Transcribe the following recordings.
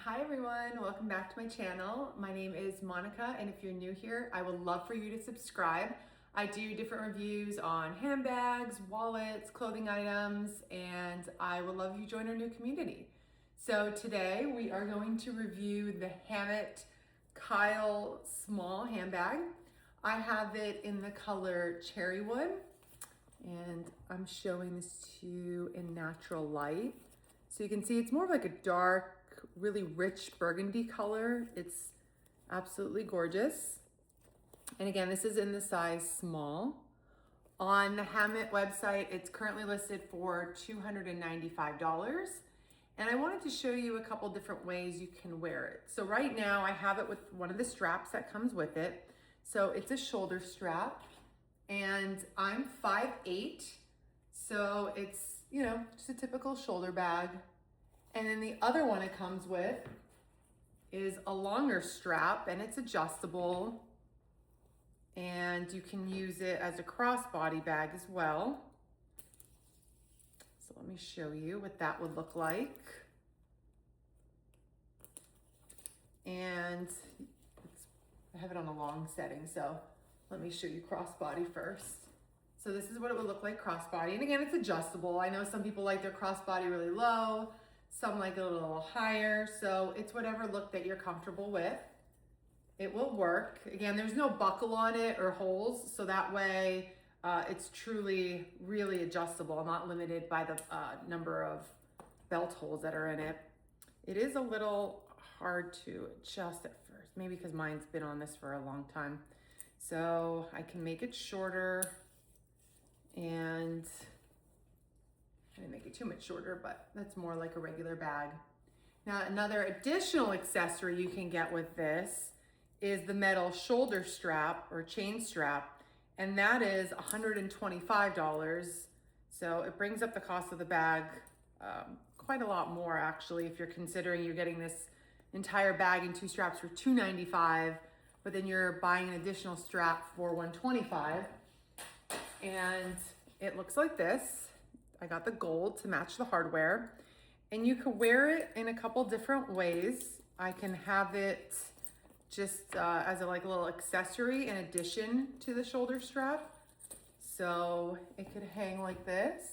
Hi everyone, welcome back to my channel. My name is Monica, and if you're new here, I would love for you to subscribe. I do different reviews on handbags, wallets, clothing items, and I would love you to join our new community. So today we are going to review the Hammitt Kyle small handbag. I have it in the color cherry wood, and I'm showing this to you in natural light. So you can see it's more of like a dark, really rich burgundy color. It's absolutely gorgeous. And again, this is in the size small. On the Hammitt website, it's currently listed for $295. And I wanted to show you a couple different ways you can wear it. So right now I have it with one of the straps that comes with it. So it's a shoulder strap, and I'm 5'8", so it's, you know, just a typical shoulder bag. And then the other one it comes with is a longer strap, and it's adjustable, and you can use it as a crossbody bag as well. So let me show you what that would look like. And I have it on a long setting, so let me show you crossbody first. So this is what it would look like crossbody. And again, it's adjustable. I know some people like their crossbody really low, some like it a little higher. So it's whatever look that you're comfortable with. It will work. Again, there's no buckle on it or holes, so that way it's truly really adjustable, not limited by the number of belt holes that are in it. It is a little hard to adjust at first, maybe because mine's been on this for a long time. So I can make it shorter, and I didn't make it too much shorter, but that's more like a regular bag. Now, another additional accessory you can get with this is the metal shoulder strap or chain strap, and that is $125. So it brings up the cost of the bag quite a lot more, actually, if you're considering you're getting this entire bag and two straps for $295, but then you're buying an additional strap for $125. And it looks like this. I got the gold to match the hardware, and you can wear it in a couple different ways. I can have it just as a little accessory in addition to the shoulder strap. So it could hang like this.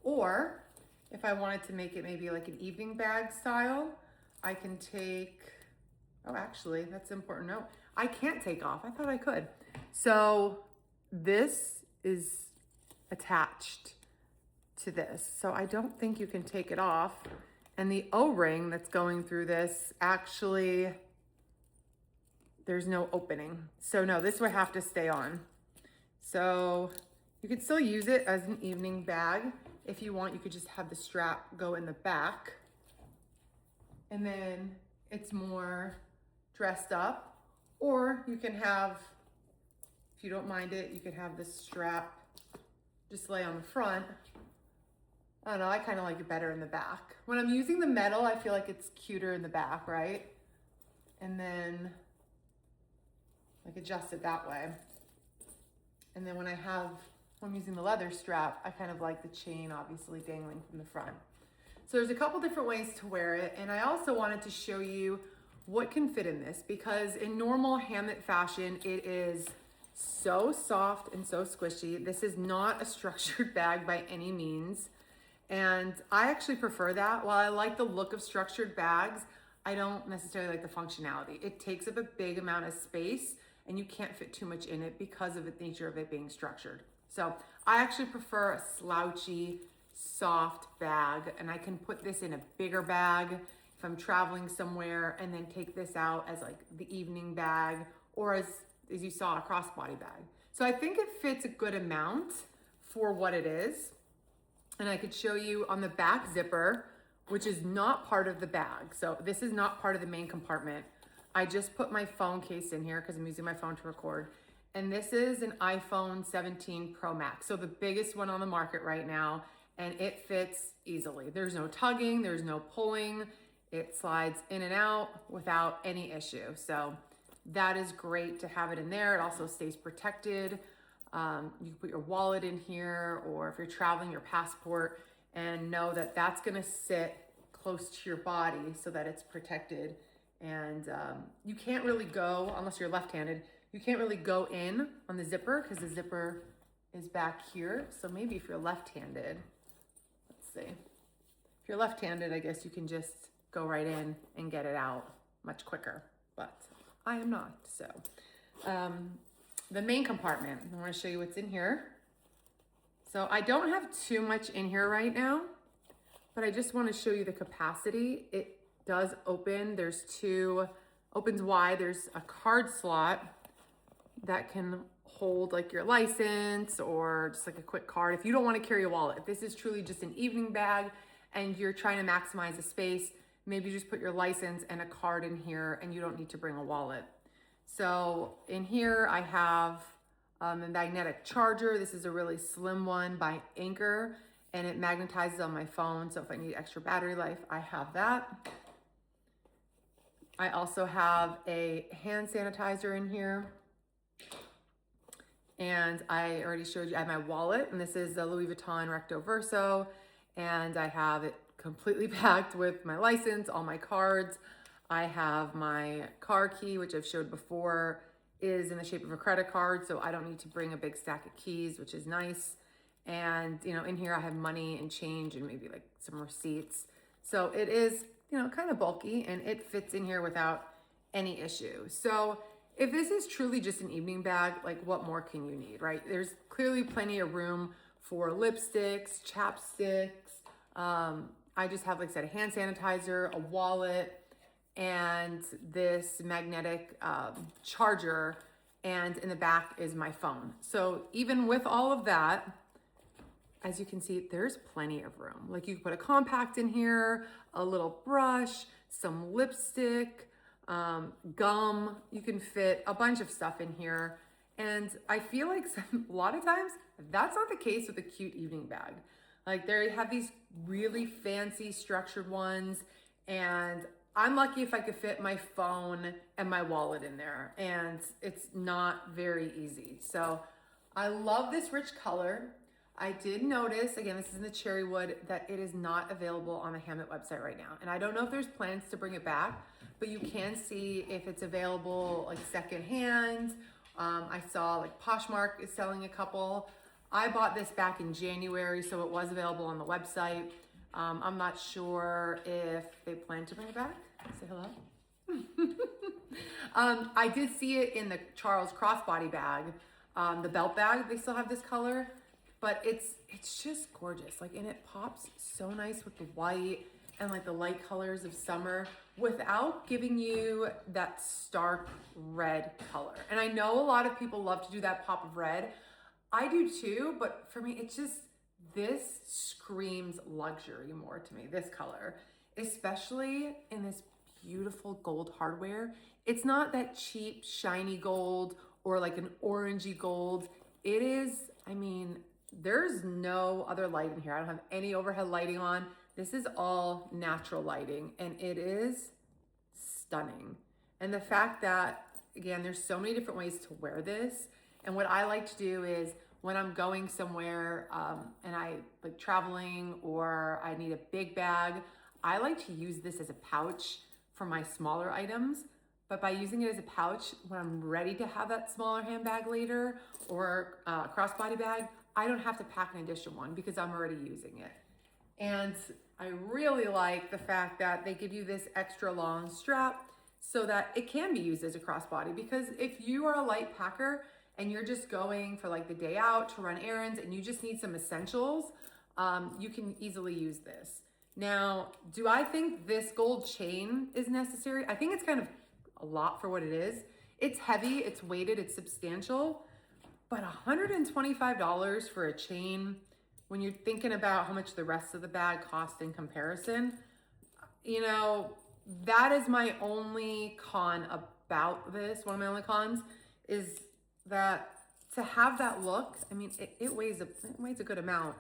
Or if I wanted to make it maybe like an evening bag style, I can take, oh, actually, that's an important note. I can't take off. I thought I could. So this is attached to this. So I don't think you can take it off. And the O-ring that's going through this, actually, there's no opening. So no, this would have to stay on. So you could still use it as an evening bag. If you want, you could just have the strap go in the back. And then it's more dressed up. Or you can have, if you don't mind it, you could have this strap just lay on the front. I don't know, I kind of like it better in the back. When I'm using the metal, I feel like it's cuter in the back, right? And then like adjust it that way. And then when I'm using the leather strap, I kind of like the chain obviously dangling from the front. So there's a couple different ways to wear it. And I also wanted to show you what can fit in this, because in normal Hammitt fashion, it is so soft and so squishy. This is not a structured bag by any means. And I actually prefer that. While I like the look of structured bags, I don't necessarily like the functionality. It takes up a big amount of space, and you can't fit too much in it because of the nature of it being structured. So I actually prefer a slouchy, soft bag, and I can put this in a bigger bag if I'm traveling somewhere, and then take this out as like the evening bag, or as you saw, a crossbody bag. So I think it fits a good amount for what it is. And I could show you on the back zipper, which is not part of the bag. So this is not part of the main compartment. I just put my phone case in here because I'm using my phone to record. And this is an iPhone 17 Pro Max. So the biggest one on the market right now, and it fits easily. There's no tugging, there's no pulling. It slides in and out without any issue. So that is great to have it in there. It also stays protected. You can put your wallet in here, or if you're traveling, your passport, and know that that's gonna sit close to your body so that it's protected. And you can't really go, unless you're left-handed, you can't really go in on the zipper because the zipper is back here. So maybe if you're left-handed, let's see. If you're left-handed, I guess you can just go right in and get it out much quicker, but I am not. So the main compartment, I want to show you what's in here. So I don't have too much in here right now, but I just want to show you the capacity. It does open. There's two, opens wide. There's a card slot that can hold like your license or just like a quick card. If you don't want to carry a wallet, if this is truly just an evening bag and you're trying to maximize the space, maybe just put your license and a card in here and you don't need to bring a wallet. So in here I have a magnetic charger. This is a really slim one by Anchor, and it magnetizes on my phone. So if I need extra battery life, I have that. I also have a hand sanitizer in here. And I already showed you, I have my wallet, and this is the Louis Vuitton Recto Verso, and I have it completely packed with my license, all my cards. I have my car key, which I've showed before, is in the shape of a credit card, so I don't need to bring a big stack of keys, which is nice. And, you know, in here I have money and change and maybe like some receipts. So it is, you know, kind of bulky, and it fits in here without any issue. So if this is truly just an evening bag, like what more can you need, right? There's clearly plenty of room for lipsticks, chapsticks. I just have, like I said, a hand sanitizer, a wallet, and this magnetic charger, and in the back is my phone. So even with all of that, as you can see, there's plenty of room. Like you can put a compact in here, a little brush, some lipstick, gum. You can fit a bunch of stuff in here. And I feel like a lot of times that's not the case with a cute evening bag. Like they have these really fancy structured ones, and I'm lucky if I could fit my phone and my wallet in there, and it's not very easy. So I love this rich color. I did notice, again, this is in the cherry wood, that it is not available on the Hammitt website right now. And I don't know if there's plans to bring it back, but you can see if it's available like secondhand. I saw like Poshmark is selling a couple. I bought this back in January, so it was available on the website. I'm not sure if they plan to bring it back. Say hello. I did see it in the Charles crossbody bag, the belt bag. They still have this color, but it's just gorgeous. Like, and it pops so nice with the white and like the light colors of summer without giving you that stark red color. And I know a lot of people love to do that pop of red. I do too, but for me, it's just, this screams luxury more to me, this color, especially in this beautiful gold hardware. It's not that cheap, shiny gold or like an orangey gold. It is, I mean, there's no other light in here. I don't have any overhead lighting on. This is all natural lighting, and it is stunning. And the fact that, again, there's so many different ways to wear this. And what I like to do is when I'm going somewhere and I like traveling or I need a big bag, I like to use this as a pouch for my smaller items. But by using it as a pouch, when I'm ready to have that smaller handbag later or crossbody bag, I don't have to pack an additional one because I'm already using it. And I really like the fact that they give you this extra long strap so that it can be used as a crossbody, because if you are a light packer and you're just going for like the day out to run errands and you just need some essentials, you can easily use this. Now, do I think this gold chain is necessary? I think it's kind of a lot for what it is. It's heavy, it's weighted, it's substantial, but $125 for a chain, when you're thinking about how much the rest of the bag costs in comparison, you know, that is my only con about this. One of my only cons is that to have that look, I mean, it weighs a good amount.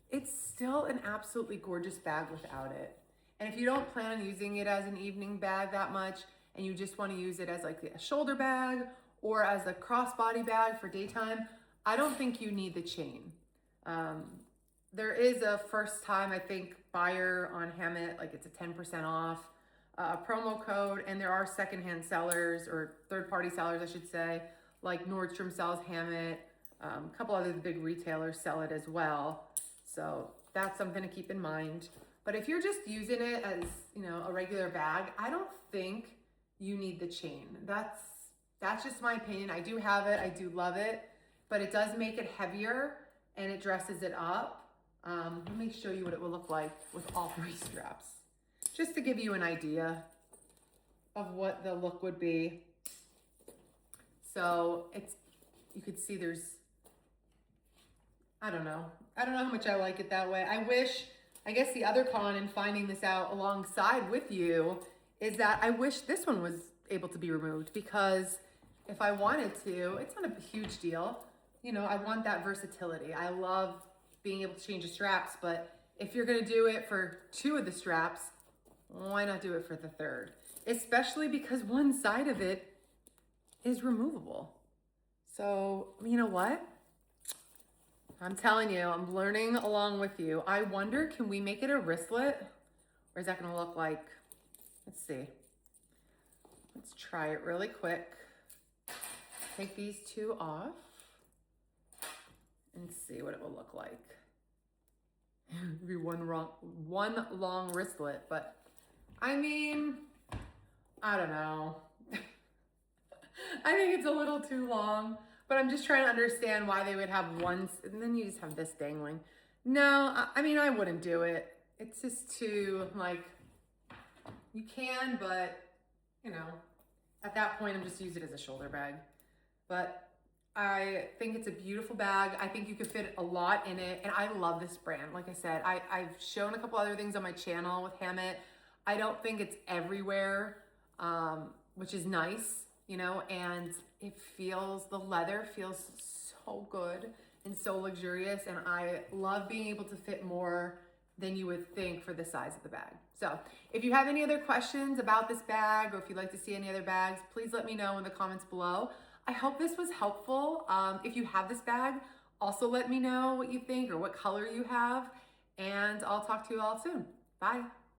It's still an absolutely gorgeous bag without it. And if you don't plan on using it as an evening bag that much, and you just want to use it as like a shoulder bag or as a crossbody bag for daytime, I don't think you need the chain. There is a first time, I think, buyer on Hammitt, like it's a 10% off promo code, and there are secondhand sellers or third-party sellers, I should say, like Nordstrom sells Hammitt. A couple other big retailers sell it as well. So that's something to keep in mind. But if you're just using it as, you know, a regular bag, I don't think you need the chain. That's just my opinion. I do have it, I do love it, but it does make it heavier and it dresses it up. Let me show you what it will look like with all three straps, just to give you an idea of what the look would be. So you could see there's, I don't know how much I like it that way. I guess the other con in finding this out alongside with you is that I wish this one was able to be removed, because if I wanted to, it's not a huge deal. You know, I want that versatility. I love being able to change the straps, but if you're gonna do it for 2 of the straps, why not do it for the 3rd? Especially because one side of it is removable. So, you know what? I'm telling you, I'm learning along with you. I wonder, can we make it a wristlet? Or is that gonna look like, let's see. Let's try it really quick. Take these 2 off and see what it will look like. It'd be one long wristlet, but I mean, I don't know. I think it's a little too long, but I'm just trying to understand why they would have one, and then you just have this dangling. No, I mean, I wouldn't do it. It's just too, like, you can, but, you know, at that point, I'm just use it as a shoulder bag. But I think it's a beautiful bag. I think you could fit a lot in it, and I love this brand. Like I said, I've shown a couple other things on my channel with Hammitt. I don't think it's everywhere, which is nice, you know, and the leather feels so good and so luxurious, and I love being able to fit more than you would think for the size of the bag. So if you have any other questions about this bag, or if you'd like to see any other bags, please let me know in the comments below. I hope this was helpful. If you have this bag, also let me know what you think or what color you have, and I'll talk to you all soon. Bye.